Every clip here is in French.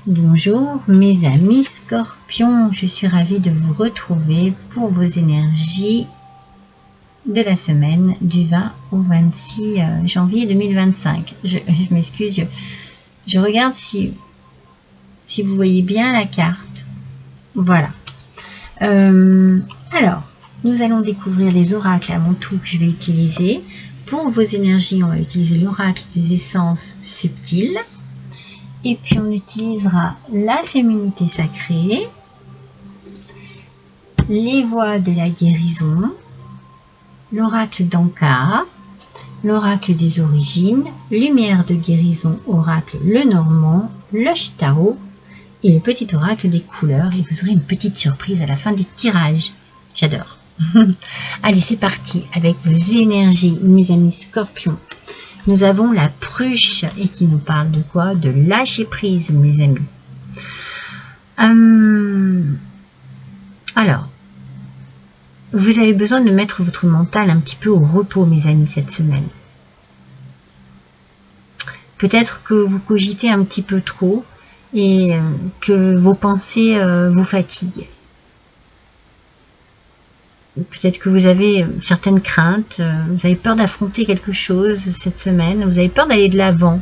Bonjour mes amis Scorpions, je suis ravie de vous retrouver pour vos énergies de la semaine du 20 au 26 janvier 2025. Je m'excuse, je regarde si vous voyez bien la carte. Voilà. Alors, nous allons découvrir les oracles à mon tour que je vais utiliser. Pour vos énergies, on va utiliser l'oracle des essences subtiles. Et puis on utilisera la féminité sacrée, les voies de la guérison, l'oracle d'Ankara, l'oracle des origines, lumière de guérison, oracle le normand, le Tarot et le petit oracle des couleurs. Et vous aurez une petite surprise à la fin du tirage. J'adore. Allez, c'est parti avec vos énergies, mes amis Scorpions. Nous avons la pruche et qui nous parle de quoi? De lâcher prise, mes amis. Alors, vous avez besoin de mettre votre mental un petit peu au repos, mes amis, cette semaine. Peut-être que vous cogitez un petit peu trop et que vos pensées vous fatiguent. Peut-être que vous avez certaines craintes, vous avez peur d'affronter quelque chose cette semaine, vous avez peur d'aller de l'avant.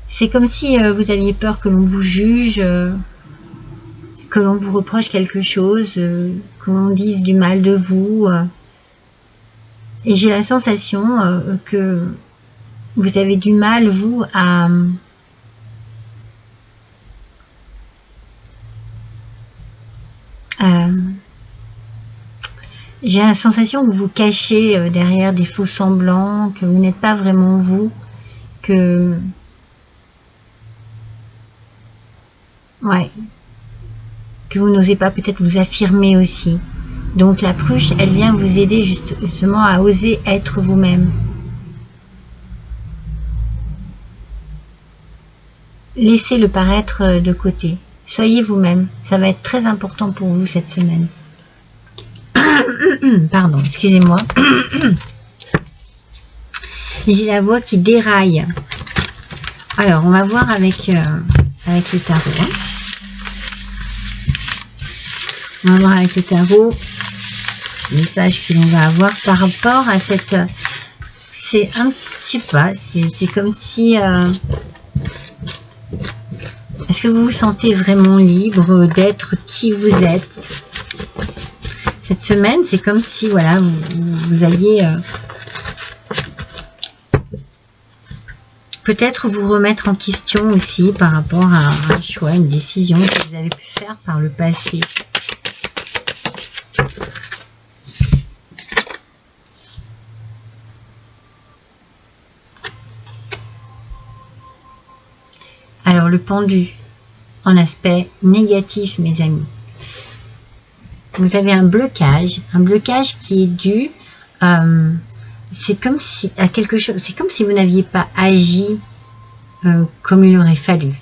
C'est comme si vous aviez peur que l'on vous juge, que l'on vous reproche quelque chose, que l'on dise du mal de vous. Et j'ai la sensation que vous avez du mal, vous, à... j'ai la sensation que vous vous cachez derrière des faux semblants, que vous n'êtes pas vraiment vous, que... Ouais. Que vous n'osez pas peut-être vous affirmer aussi. Donc la pruche, elle vient vous aider justement à oser être vous-même. Laissez le paraître de côté. Soyez vous-même. Ça va être très important pour vous cette semaine. Pardon, excusez-moi. J'ai la voix qui déraille. Alors, on va voir avec le tarot. Hein. On va voir avec le tarot le message que l'on va avoir par rapport à cette... C'est un petit pas. C'est comme si... Est-ce que vous vous sentez vraiment libre d'être qui vous êtes? Cette semaine, c'est comme si, voilà, vous alliez peut-être vous remettre en question aussi par rapport à un choix, une décision que vous avez pu faire par le passé. Alors, le pendu, en aspect négatif, mes amis. Vous avez un blocage qui est dû, c'est comme si à quelque chose, c'est comme si vous n'aviez pas agi comme il aurait fallu.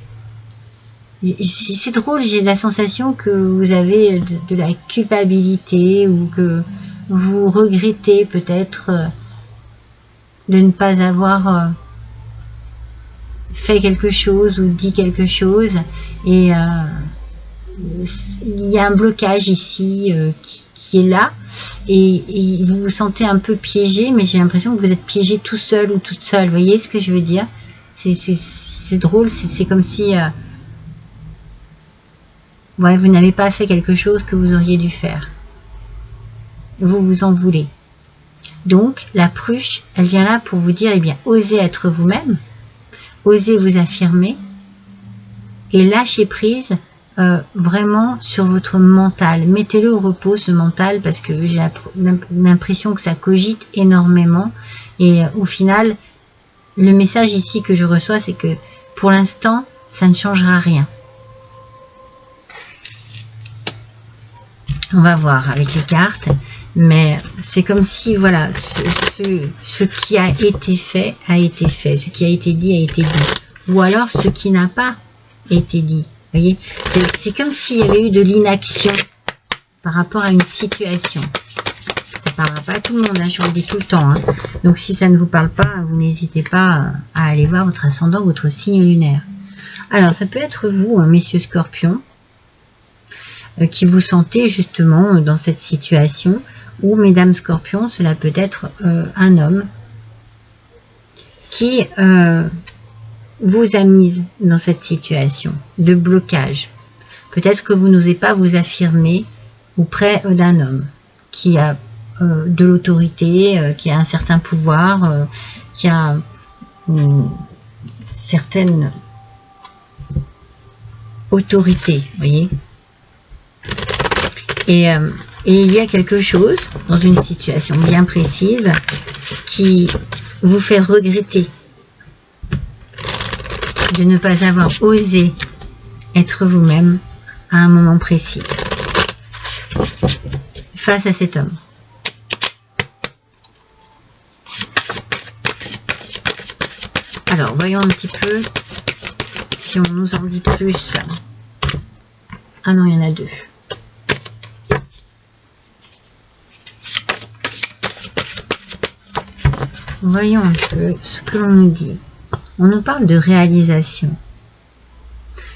C'est drôle, j'ai la sensation que vous avez de la culpabilité ou que vous regrettez peut-être de ne pas avoir fait quelque chose ou dit quelque chose et il y a un blocage ici qui est là et vous vous sentez un peu piégé, mais j'ai l'impression que vous êtes piégé tout seul ou toute seule. Vous voyez ce que je veux dire? C'est drôle, c'est comme si ouais, vous n'avez pas fait quelque chose que vous auriez dû faire. Vous vous en voulez. Donc la pruche, elle vient là pour vous dire, eh bien, osez être vous-même, osez vous affirmer et lâchez prise vraiment sur votre mental. Mettez-le au repos, ce mental, parce que j'ai l'impression que ça cogite énormément. Et au final, le message ici que je reçois, c'est que pour l'instant, ça ne changera rien. On va voir avec les cartes, mais c'est comme si, voilà, ce qui a été fait, ce qui a été dit a été dit. Ou alors ce qui n'a pas été dit. Vous voyez, c'est comme s'il y avait eu de l'inaction par rapport à une situation. parlera pas à tout le monde, hein, je vous le dis tout le temps. Hein. Donc si ça ne vous parle pas, vous n'hésitez pas à aller voir votre ascendant, votre signe lunaire. Alors ça peut être vous, hein, messieurs scorpions, qui vous sentez justement dans cette situation, ou mesdames scorpions, cela peut être un homme qui vous a mise dans cette situation de blocage. Peut-être que vous n'osez pas vous affirmer auprès d'un homme qui a de l'autorité, qui a un certain pouvoir, qui a une certaine autorité, vous voyez. Et il y a quelque chose dans une situation bien précise qui vous fait regretter de ne pas avoir osé être vous-même à un moment précis face à cet homme. Alors, voyons un petit peu si on nous en dit plus. Ah non, il y en a deux. Voyons un peu ce que l'on nous dit. On nous parle de réalisation.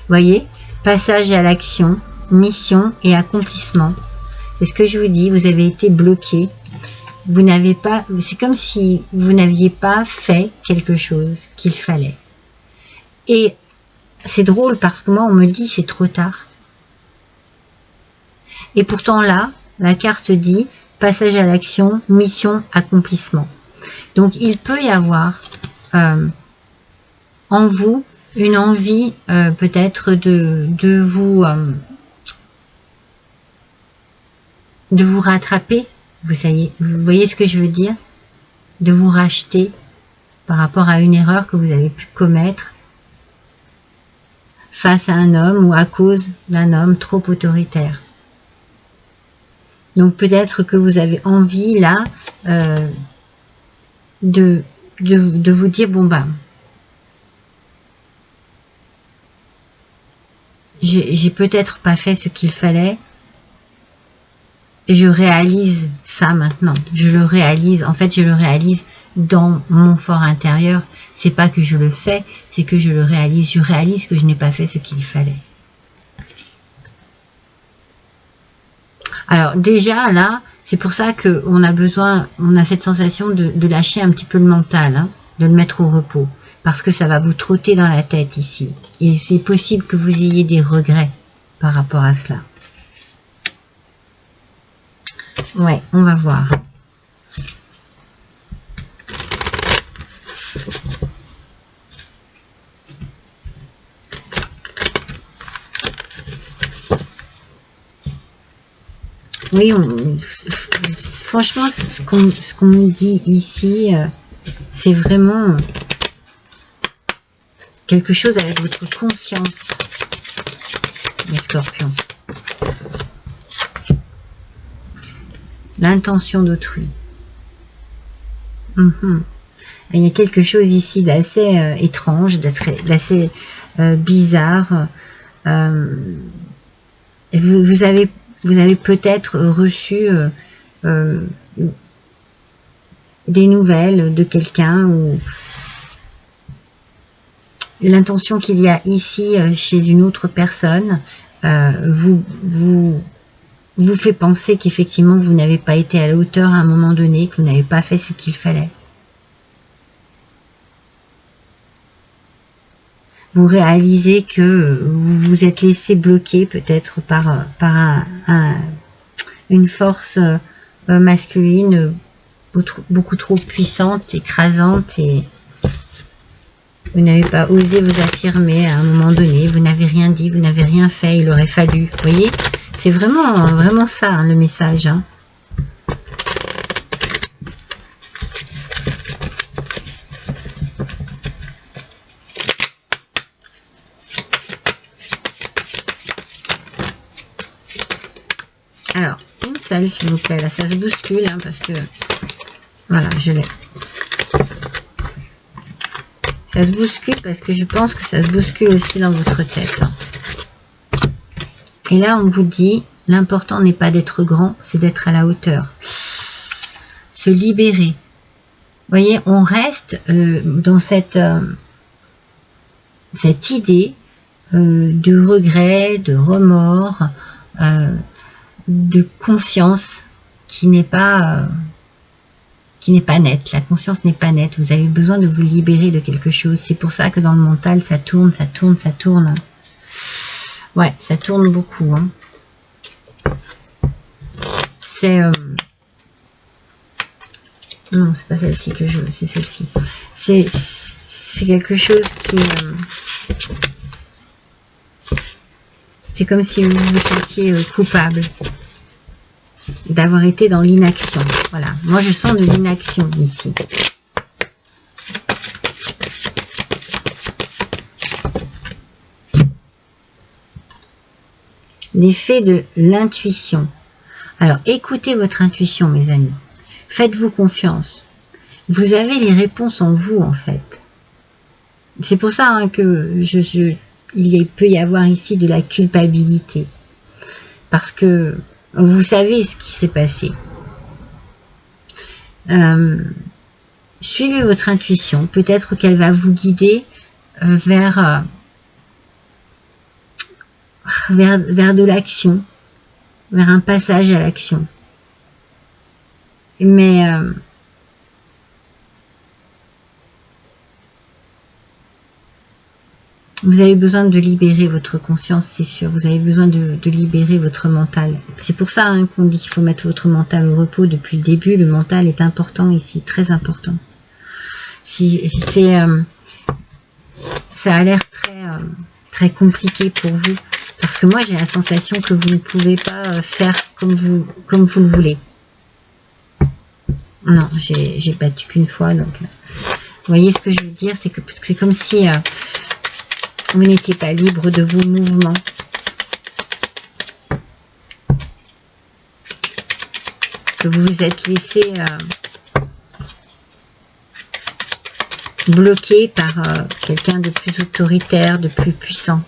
Voyez, passage à l'action, mission et accomplissement. C'est ce que je vous dis, vous avez été bloqué. Vous n'avez pas, c'est comme si vous n'aviez pas fait quelque chose qu'il fallait. Et c'est drôle parce que moi on me dit c'est trop tard. Et pourtant là, la carte dit passage à l'action, mission, accomplissement. Donc il peut y avoir en vous une envie peut-être de vous rattraper, vous voyez ce que je veux dire, de vous racheter par rapport à une erreur que vous avez pu commettre face à un homme ou à cause d'un homme trop autoritaire. Donc peut-être que vous avez envie là de vous dire bon bah j'ai peut-être pas fait ce qu'il fallait. Je réalise ça maintenant. Je le réalise. En fait, je le réalise dans mon fort intérieur. C'est pas que je le fais, c'est que je le réalise. Je réalise que je n'ai pas fait ce qu'il fallait. Alors déjà là, c'est pour ça que on a cette sensation de lâcher un petit peu le mental, hein, de le mettre au repos, parce que ça va vous trotter dans la tête ici. Et c'est possible que vous ayez des regrets par rapport à cela. Ouais, on va voir. Oui, franchement, ce qu'on me dit ici, c'est vraiment quelque chose avec votre conscience, les scorpions. L'intention d'autrui. Il y a quelque chose ici d'assez étrange, d'assez bizarre. Vous avez peut-être reçu des nouvelles de quelqu'un ou l'intention qu'il y a ici chez une autre personne vous fait penser qu'effectivement vous n'avez pas été à la hauteur à un moment donné, que vous n'avez pas fait ce qu'il fallait. Vous réalisez que vous vous êtes laissé bloquer peut-être par une force masculine beaucoup trop puissante, écrasante, et vous n'avez pas osé vous affirmer à un moment donné, vous n'avez rien dit, vous n'avez rien fait, il aurait fallu, vous voyez, c'est vraiment ça, hein, le message, hein. Alors, une seule s'il vous plaît, là ça se bouscule, hein, parce que, voilà, je l'ai. Ça se bouscule parce que je pense que ça se bouscule aussi dans votre tête. Et là, on vous dit, l'important n'est pas d'être grand, c'est d'être à la hauteur. se libérer. Vous voyez, on reste dans cette idée de regret, de remords, de conscience qui n'est pas nette. La conscience n'est pas nette. Vous avez besoin de vous libérer de quelque chose. C'est pour ça que dans le mental, ça tourne, ça tourne, ça tourne. Ouais, ça tourne beaucoup. Hein. C'est... non, c'est pas celle-ci que je veux, c'est celle-ci. C'est quelque chose qui... c'est comme si vous vous sentiez coupable d'avoir été dans l'inaction. Voilà, moi je sens de l'inaction ici. L'effet de l'intuition. Alors, écoutez votre intuition, mes amis. Faites-vous confiance. Vous avez les réponses en vous, en fait. C'est pour ça hein, que il peut y avoir ici de la culpabilité. Parce que vous savez ce qui s'est passé. Suivez votre intuition. Peut-être qu'elle va vous guider vers de l'action, vers un passage à l'action. Mais vous avez besoin de libérer votre conscience, c'est sûr. Vous avez besoin de libérer votre mental. C'est pour ça hein, qu'on dit qu'il faut mettre votre mental au repos depuis le début. Le mental est important ici, très important. Ça a l'air très compliqué pour vous. Parce que moi, j'ai la sensation que vous ne pouvez pas faire comme vous le voulez. Non, j'ai battu qu'une fois. Donc, vous voyez ce que je veux dire, c'est que c'est comme si vous n'étiez pas libre de vos mouvements. Que vous vous êtes laissé bloqué par quelqu'un de plus autoritaire, de plus puissant.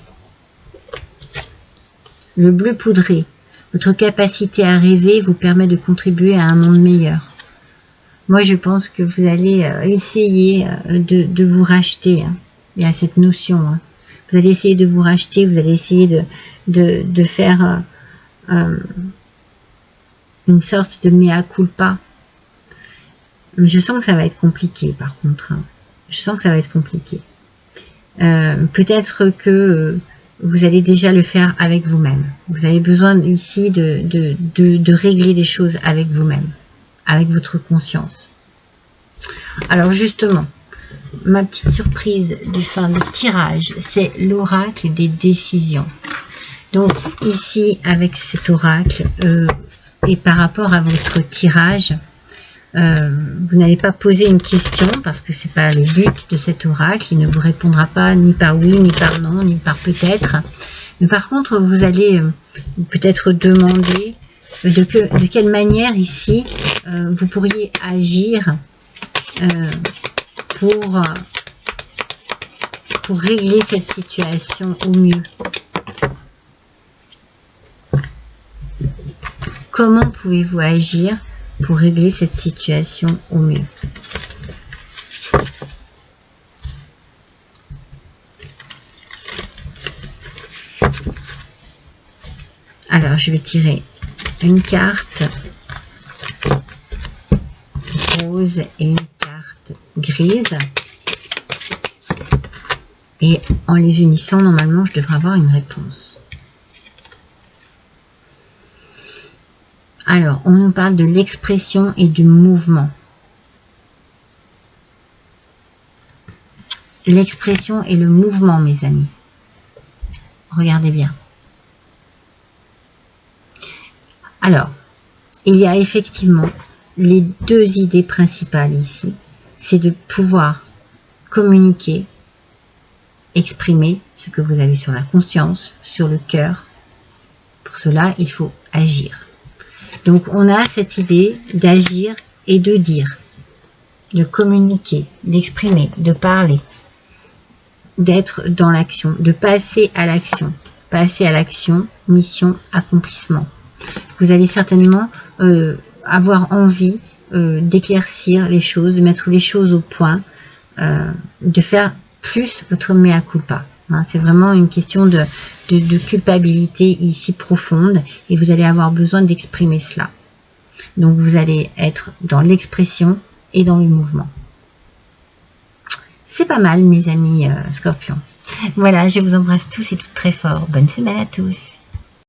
Le bleu poudré. Votre capacité à rêver vous permet de contribuer à un monde meilleur. Moi, je pense que vous allez essayer de vous racheter. Hein. Il y a cette notion. Hein. Vous allez essayer de vous racheter, vous allez essayer de faire une sorte de mea culpa. Je sens que ça va être compliqué, par contre. Hein. Je sens que ça va être compliqué. Peut-être que vous allez déjà le faire avec vous-même. Vous avez besoin ici de régler des choses avec vous-même, avec votre conscience. Alors justement, ma petite surprise du fin de tirage, c'est l'oracle des décisions. Donc ici, avec cet oracle, et par rapport à votre tirage, vous n'allez pas poser une question parce que c'est pas le but de cet oracle. Il ne vous répondra pas ni par oui, ni par non, ni par peut-être. Mais par contre, vous allez peut-être demander de quelle manière ici vous pourriez agir pour régler cette situation au mieux. Comment pouvez-vous agir pour régler cette situation au mieux? Alors, je vais tirer une carte rose et une carte grise. Et en les unissant, normalement, je devrais avoir une réponse. Alors, on nous parle de l'expression et du mouvement. L'expression et le mouvement, mes amis. Regardez bien. Alors, il y a effectivement les deux idées principales ici. C'est de pouvoir communiquer, exprimer ce que vous avez sur la conscience, sur le cœur. Pour cela, il faut agir. Donc, on a cette idée d'agir et de dire, de communiquer, d'exprimer, de parler, d'être dans l'action, de passer à l'action. Passer à l'action, mission, accomplissement. Vous allez certainement avoir envie d'éclaircir les choses, de mettre les choses au point, de faire plus votre mea culpa. Hein, c'est vraiment une question de culpabilité ici profonde et vous allez avoir besoin d'exprimer cela. Donc vous allez être dans l'expression et dans le mouvement. C'est pas mal mes amis Scorpions. Voilà, je vous embrasse tous et toutes très fort. Bonne semaine à tous.